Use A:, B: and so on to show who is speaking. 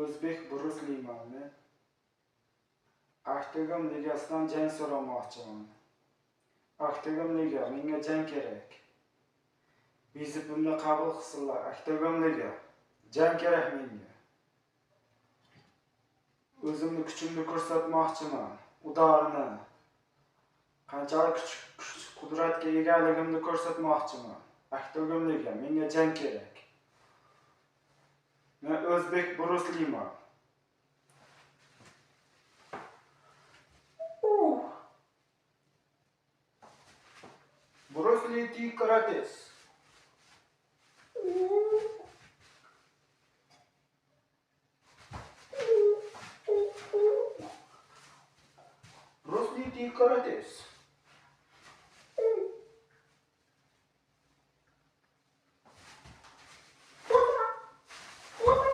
A: O'zbek Brusliyman men. Octagon ligasidan jang so'ramoqchiman. Octagon liga, menga jang kerak. Vizitimni qabul qilsinlar. Octagon liga, jang kerak menga. O'zimni kuchimni ko'rsatmoqchiman. Udarni. Qanchalik kuch qudratga egaligimni ko'rsatmoqchiman. Octagon liga, menga jang kerak. Men O'zbek Brusliyman. Bruce Lee Karates. Bruce Lee Karates.